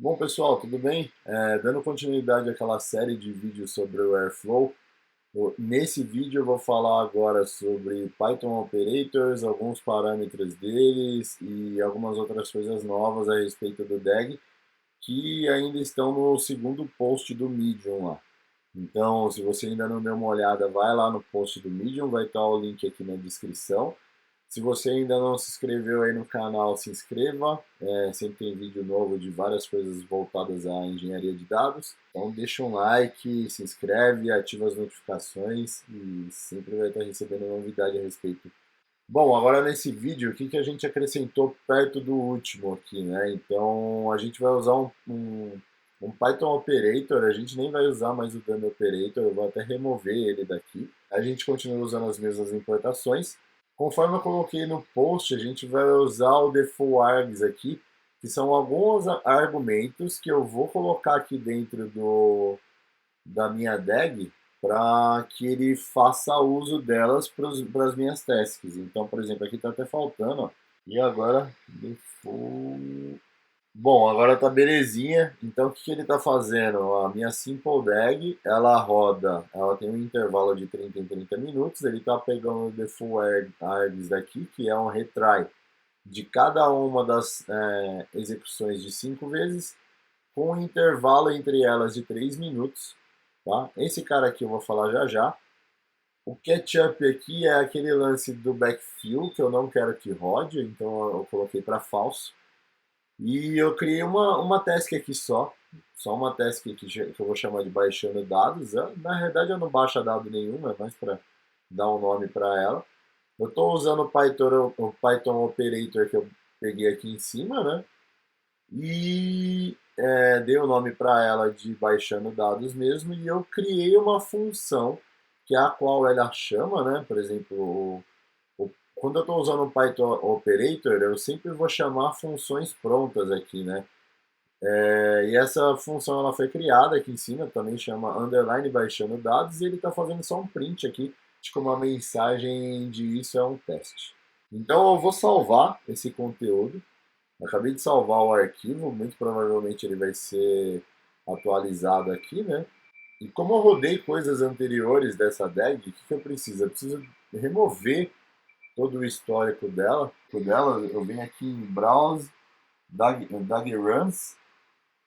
Bom, pessoal, tudo bem? Dando continuidade àquela série de vídeos sobre o Airflow, nesse vídeo eu vou falar agora sobre Python Operators, alguns parâmetros deles e algumas outras coisas novas a respeito do DAG, que ainda estão no segundo post do Medium lá. Então, se você ainda não deu uma olhada, vai lá no post do Medium, vai estar o link aqui na descrição. Se você ainda não se inscreveu aí no canal, se inscreva. Sempre tem vídeo novo de várias coisas voltadas à engenharia de dados. Então deixa um like, se inscreve, ativa as notificações e sempre vai estar recebendo novidade a respeito. Bom, agora nesse vídeo, o que que a gente acrescentou perto do último aqui, né? Então a gente vai usar um Python Operator, a gente nem vai usar mais o Dummy Operator, eu vou até remover ele daqui. A gente continua usando as mesmas importações. Conforme eu coloquei no post, a gente vai usar o default args aqui, que são alguns argumentos que eu vou colocar aqui dentro da minha DAG para que ele faça uso delas para as minhas tasks. Então, por exemplo, aqui está até faltando, ó. E agora, default... Bom, agora tá belezinha. Então, o que que ele tá fazendo? A minha Simple DAG, ela roda, ela tem um intervalo de 30 em 30 minutos. Ele tá pegando o default args daqui, que é um retry de cada uma das execuções de 5 vezes, com um intervalo entre elas de 3 minutos. Tá? Esse cara aqui eu vou falar já já. O catch-up aqui é aquele lance do backfill, que eu não quero que rode, então eu coloquei para falso. E eu criei uma task aqui só uma task que eu vou chamar de baixando dados. Na realidade eu não baixo dado nenhum, é mais para dar um nome para ela. Eu estou usando o Python Operator que eu peguei aqui em cima, né? E dei o nome para ela de baixando dados mesmo. E eu criei uma função que é a qual ela chama, né? Por exemplo, quando eu estou usando o Python Operator, eu sempre vou chamar funções prontas aqui, né? E essa função ela foi criada aqui em cima, também chama underline baixando dados, e ele está fazendo só um print aqui de como a mensagem de isso é um teste. Então eu vou salvar esse conteúdo. Eu acabei de salvar o arquivo, muito provavelmente ele vai ser atualizado aqui, né? E como eu rodei coisas anteriores dessa DAG, o que que eu preciso? Eu preciso remover todo o histórico dela. Eu venho aqui em Browse, DAG Runs,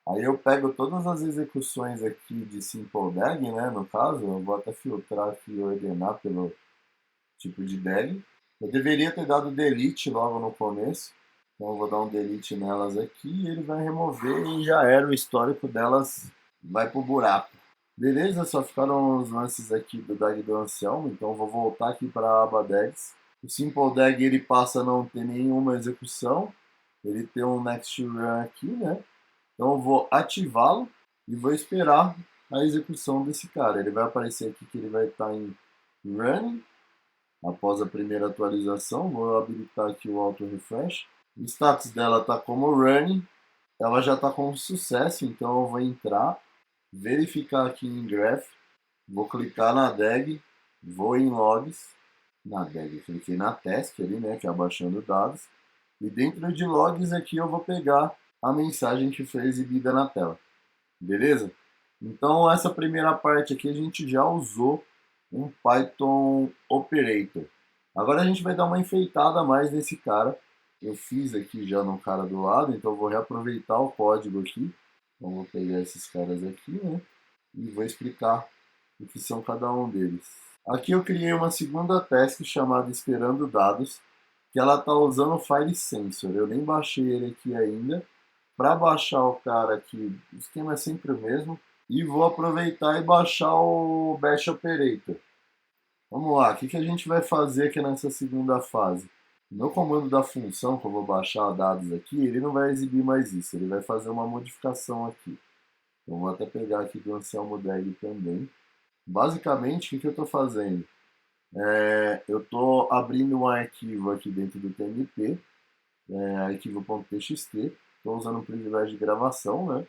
aí eu pego todas as execuções aqui de Simple DAG, né? No caso, eu vou até filtrar aqui e ordenar pelo tipo de DAG. Eu deveria ter dado delete logo no começo, então eu vou dar um delete nelas aqui e ele vai remover e já era, o histórico delas vai pro buraco. Beleza, só ficaram os lances aqui do DAG do Anselmo, então eu vou voltar aqui para a aba DAGs. O Simple DAG ele passa a não ter nenhuma execução, ele tem um next run aqui, né? Então eu vou ativá-lo e vou esperar a execução desse cara. Ele vai aparecer aqui que ele vai estar em running após a primeira atualização. Vou habilitar aqui o auto refresh. O status dela está como running, ela já está com sucesso, então eu vou entrar, verificar aqui em graph, vou clicar na DAG, vou em logs, na DAG, cliquei na task ali, né, que é abaixando dados, e dentro de logs aqui eu vou pegar a mensagem que foi exibida na tela, beleza? Então essa primeira parte aqui a gente já usou um Python Operator. Agora a gente vai dar uma enfeitada a mais nesse cara. Eu fiz aqui já no cara do lado, então eu vou reaproveitar o código aqui. Então vou pegar esses caras aqui, né? E vou explicar o que são cada um deles. Aqui eu criei uma segunda task chamada Esperando Dados, que ela está usando o File Sensor. Eu nem baixei ele aqui ainda. Para baixar o cara aqui, o esquema é sempre o mesmo. E vou aproveitar e baixar o Bash Operator. Vamos lá, o que a gente vai fazer aqui nessa segunda fase? No comando da função, que eu vou baixar dados aqui, ele não vai exibir mais isso, ele vai fazer uma modificação aqui. Eu vou até pegar aqui do Anselmo DAG também. Basicamente, o que eu estou fazendo? Eu estou abrindo um arquivo aqui dentro do TMP, arquivo.txt, estou usando um privilégio de gravação, né?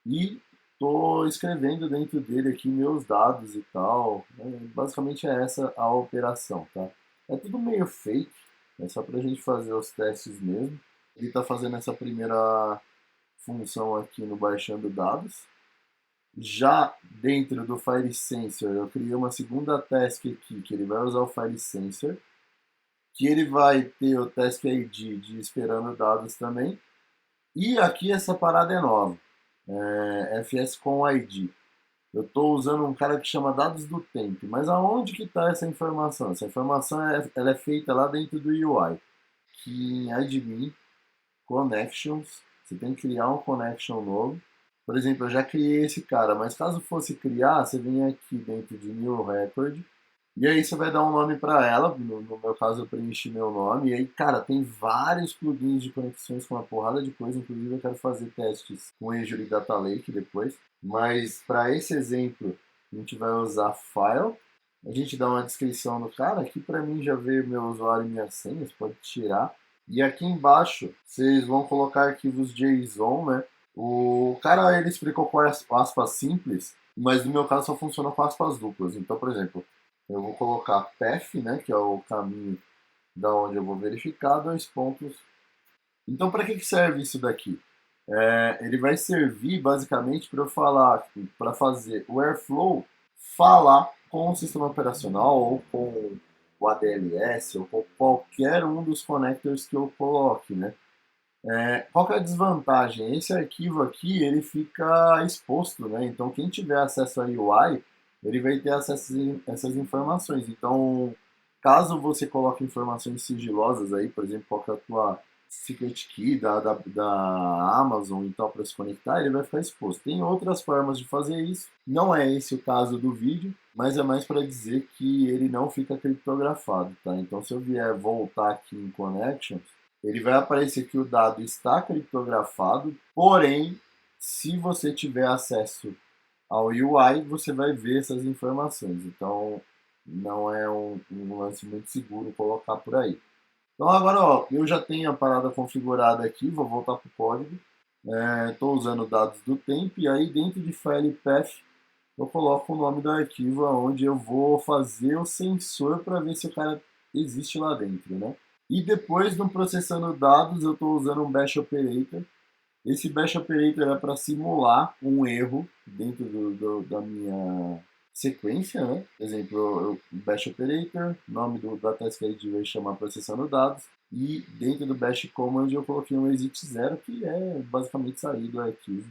E estou escrevendo dentro dele aqui meus dados e tal. Basicamente é essa a operação, tá? É tudo meio fake, é só para a gente fazer os testes mesmo. Ele está fazendo essa primeira função aqui no baixando dados. Já dentro do File Sensor, eu criei uma segunda task aqui, que ele vai usar o File Sensor, que ele vai ter o Task ID de esperando dados também. E aqui essa parada é nova, FS com ID. Eu estou usando um cara que chama dados do tempo, mas aonde que está essa informação? Essa informação ela é feita lá dentro do UI, que em admin, connections, você tem que criar um connection novo. Por exemplo, eu já criei esse cara, mas caso fosse criar, você vem aqui dentro de new record, e aí você vai dar um nome para ela, no meu caso eu preenchi meu nome, e aí, cara, tem vários plugins de conexões com uma porrada de coisa, inclusive eu quero fazer testes com Azure Data Lake depois, mas para esse exemplo a gente vai usar file, a gente dá uma descrição no cara, aqui para mim já veio meu usuário e minha senha, você pode tirar, e aqui embaixo vocês vão colocar arquivos JSON, né? O cara ele explicou com aspas simples, mas no meu caso só funciona com aspas duplas, então, por exemplo, eu vou colocar path, né, que é o caminho da onde eu vou verificar, dois pontos. Então, para que serve isso daqui? Ele vai servir basicamente para eu falar, para fazer o Airflow falar com o sistema operacional ou com o ADLS ou com qualquer um dos connectors que eu coloque, né? Qual que é a desvantagem? Esse arquivo aqui ele fica exposto, né? Então quem tiver acesso a UI ele vai ter acesso a essas informações. Então, caso você coloque informações sigilosas aí, por exemplo, qual que é a tua secret key da Amazon e tal para se conectar, ele vai ficar exposto. Tem outras formas de fazer isso. Não é esse o caso do vídeo, mas é mais para dizer que ele não fica criptografado, tá? Então, se eu vier voltar aqui em Connections, ele vai aparecer que o dado está criptografado, porém, se você tiver acesso ao UI, você vai ver essas informações. Então, não é um lance muito seguro colocar por aí. Então, agora, ó, eu já tenho a parada configurada aqui, vou voltar para o código. Estou usando dados do tempo e aí dentro de file path eu coloco o nome do arquivo onde eu vou fazer o sensor para ver se o cara existe lá dentro, né? E depois, no processando dados, eu estou usando um bash operator. Esse bash operator é para simular um erro dentro da minha sequência, né? Por exemplo, o bash operator, nome da task ID vai chamar processando dados, e dentro do bash command eu coloquei um exit 0, que é basicamente sair do arquivo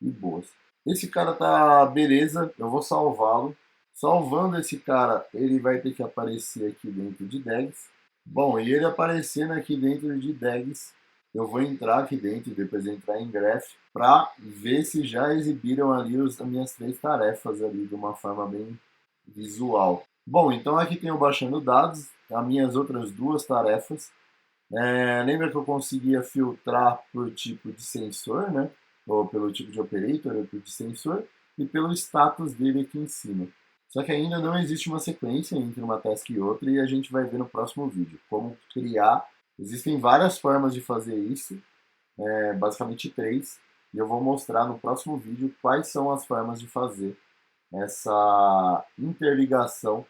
e boas. Esse cara tá beleza, eu vou salvá-lo. Salvando esse cara, ele vai ter que aparecer aqui dentro de DAGs. Bom, e ele aparecendo aqui dentro de DAGs, eu vou entrar aqui dentro, depois entrar em Graph, para ver se já exibiram ali as minhas três tarefas ali de uma forma bem visual. Bom, então aqui tem o baixando dados, as minhas outras duas tarefas. Lembra que eu conseguia filtrar por tipo de sensor, né? Ou pelo tipo de operator, ou de sensor, e pelo status dele aqui em cima. Só que ainda não existe uma sequência entre uma task e outra, e a gente vai ver no próximo vídeo como criar. Existem várias formas de fazer isso, basicamente três, e eu vou mostrar no próximo vídeo quais são as formas de fazer essa interligação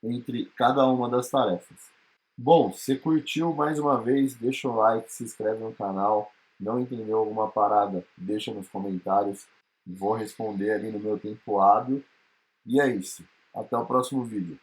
entre cada uma das tarefas. Bom, se curtiu mais uma vez, deixa o like, se inscreve no canal. Não entendeu alguma parada, deixa nos comentários. Vou responder ali no meu tempo hábil. E é isso. Até o próximo vídeo.